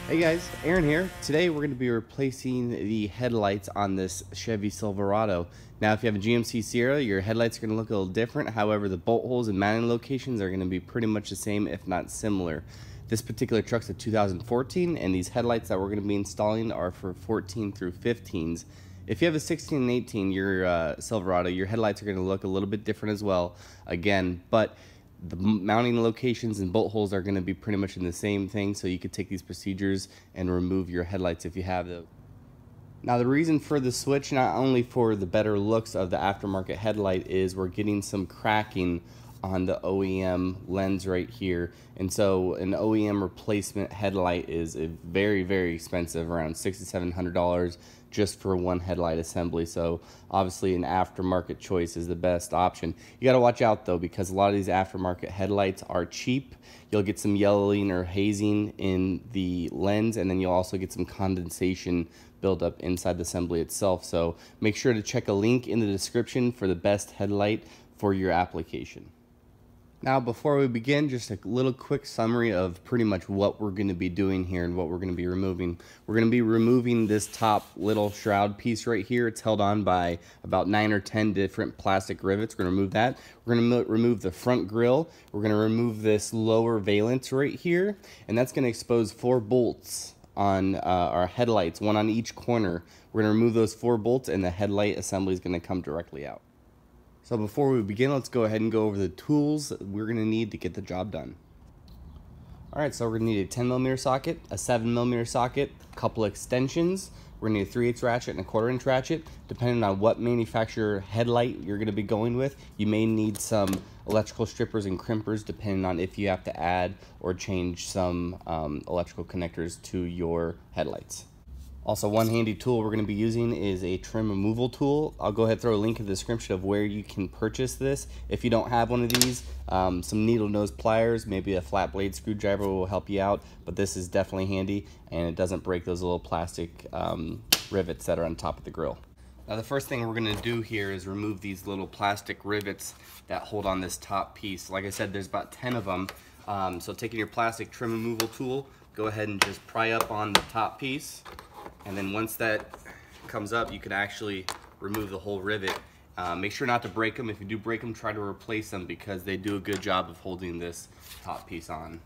Hey guys, Aaron here. Today we're going to be replacing the headlights on this Chevy Silverado. Now if you have a GMC Sierra, your headlights are going to look a little different. However, the bolt holes and mounting locations are going to be pretty much the same, if not similar. This particular truck's a 2014 and these headlights that we're going to be installing are for 14 through 15s. If you have a 16 and 18, your Silverado, your headlights are going to look a little bit different as well, again, but the mounting locations and bolt holes are going to be pretty much in the same thing, so you could take these procedures and remove your headlights if you have them. Now the reason for the switch, not only for the better looks of the aftermarket headlight, is we're getting some cracking on the OEM lens right here, and so an OEM replacement headlight is very expensive, around $600–700 just for one headlight assembly. So obviously an aftermarket choice is the best option. You got to watch out though, because a lot of these aftermarket headlights are cheap. You'll get some yellowing or hazing in the lens, and then you'll also get some condensation buildup inside the assembly itself. So make sure to check a link in the description for the best headlight for your application. Now before we begin, just a little quick summary of pretty much what we're going to be doing here and what we're going to be removing. We're going to be removing this top little shroud piece right here. It's held on by about 9 or 10 different plastic rivets. We're going to remove that. We're going to remove the front grille. We're going to remove this lower valence right here, and that's going to expose 4 bolts on our headlights, one on each corner. We're going to remove those 4 bolts, and the headlight assembly is going to come directly out. So before we begin, let's go ahead and go over the tools we're going to need to get the job done. Alright, so we're going to need a 10mm socket, a 7mm socket, a couple extensions. We're going to need a 3/8 ratchet and a 1/4" ratchet. Depending on what manufacturer headlight you're going to be going with, you may need some electrical strippers and crimpers depending on if you have to add or change some electrical connectors to your headlights. Also, one handy tool we're going to be using is a trim removal tool. I'll go ahead and throw a link in the description of where you can purchase this. If you don't have one of these, some needle nose pliers, maybe a flat blade screwdriver will help you out, but this is definitely handy and it doesn't break those little plastic rivets that are on top of the grill. Now the first thing we're going to do here is remove these little plastic rivets that hold on this top piece. Like I said, there's about 10 of them. So taking your plastic trim removal tool, go ahead and just pry up on the top piece. And then once that comes up, you can actually remove the whole rivet. Make sure not to break them. If you do break them, try to replace them because they do a good job of holding this top piece on.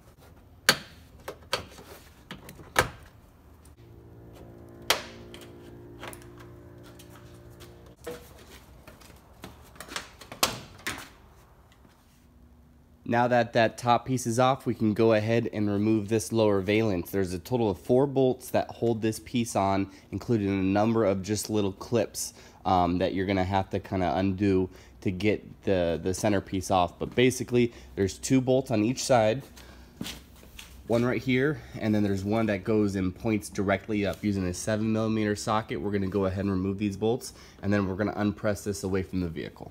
Now that that top piece is off, we can go ahead and remove this lower valence. There's a total of 4 bolts that hold this piece on, including a number of just little clips that you're gonna have to kind of undo to get the centerpiece off. But basically, there's 2 bolts on each side, one right here, and then there's one that goes and points directly up. Using a 7mm socket, we're gonna go ahead and remove these bolts, and then we're gonna unpress this away from the vehicle.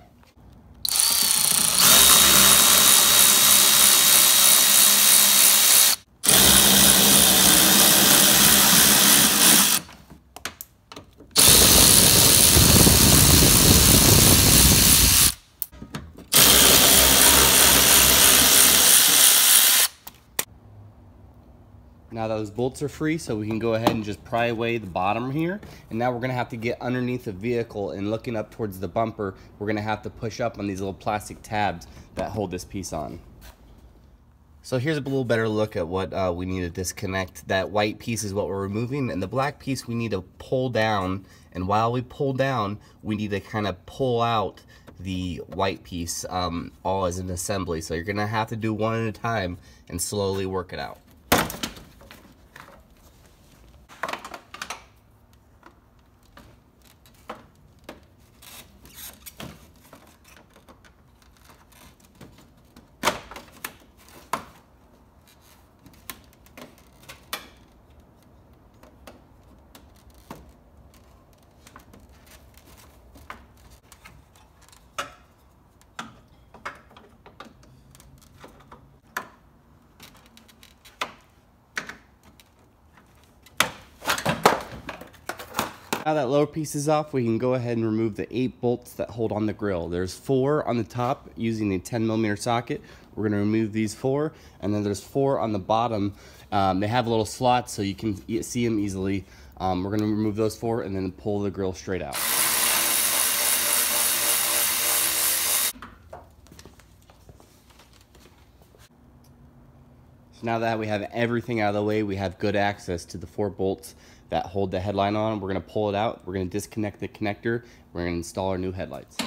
Now those bolts are free, so we can go ahead and just pry away the bottom here. And now we're gonna have to get underneath the vehicle, and looking up towards the bumper, we're gonna have to push up on these little plastic tabs that hold this piece on. So here's a little better look at what we need to disconnect. That white piece is what we're removing, and the black piece we need to pull down. And while we pull down, we need to kind of pull out the white piece all as an assembly. So you're gonna have to do one at a time and slowly work it out. Now that lower piece is off, we can go ahead and remove the 8 bolts that hold on the grill. There's 4 on the top using a 10mm socket. We're going to remove these 4, and then there's 4 on the bottom. They have little slots so you can see them easily. We're going to remove those 4 and then pull the grill straight out. So now that we have everything out of the way, we have good access to the 4 bolts that hold the headlight on. We're going to pull it out. We're going to disconnect the connector. We're going to install our new headlights.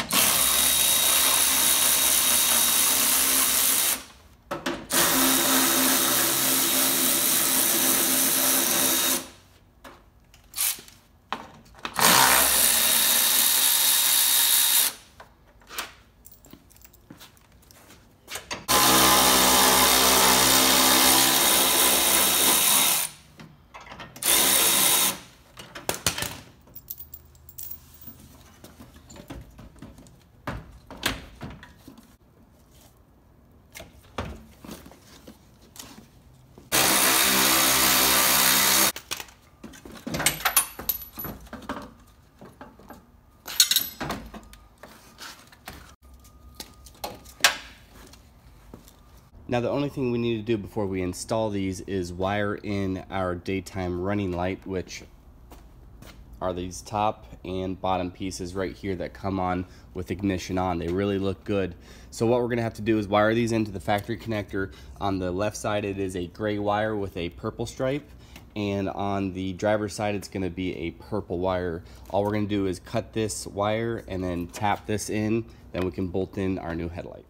Now the only thing we need to do before we install these is wire in our daytime running light, which are these top and bottom pieces right here that come on with ignition on. They really look good. So what we're going to have to do is wire these into the factory connector. On the left side it is a gray wire with a purple stripe, and on the driver's side it's going to be a purple wire. All we're going to do is cut this wire and then tap this in, then we can bolt in our new headlight.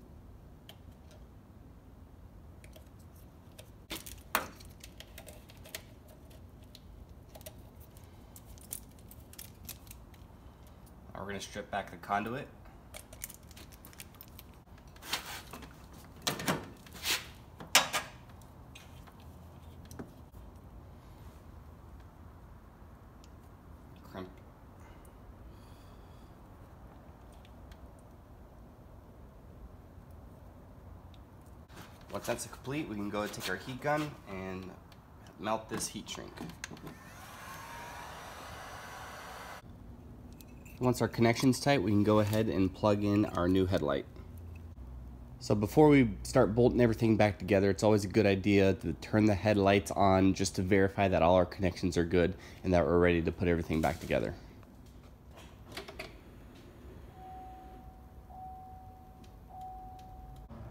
We're going to strip back the conduit. Crimp. Once that's complete, we can go and take our heat gun and melt this heat shrink. Once our connection's tight, we can go ahead and plug in our new headlight. So before we start bolting everything back together, it's always a good idea to turn the headlights on just to verify that all our connections are good and that we're ready to put everything back together.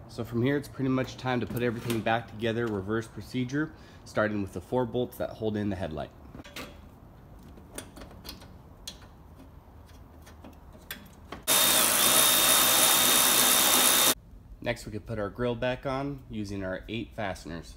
So from here, it's pretty much time to put everything back together, reverse procedure, starting with the 4 bolts that hold in the headlight. Next, we can put our grill back on using our 8 fasteners.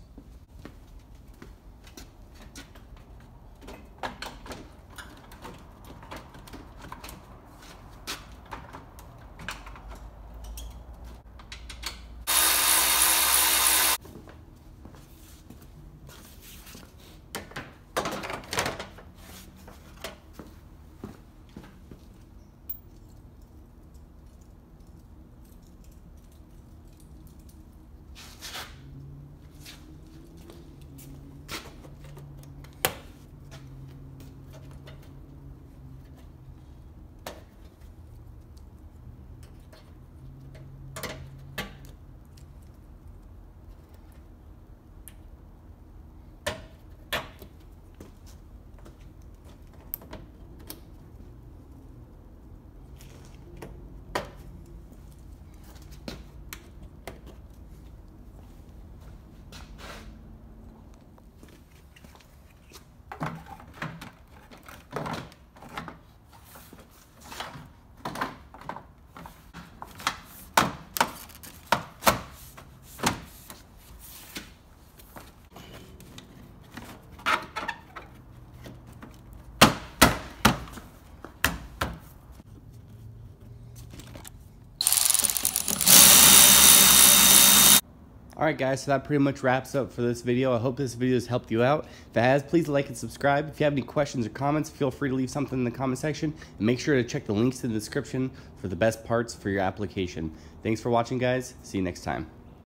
Alright guys, so that pretty much wraps up for this video. I hope this video has helped you out. If it has, please like and subscribe. If you have any questions or comments, feel free to leave something in the comment section. And make sure to check the links in the description for the best parts for your application. Thanks for watching guys. See you next time.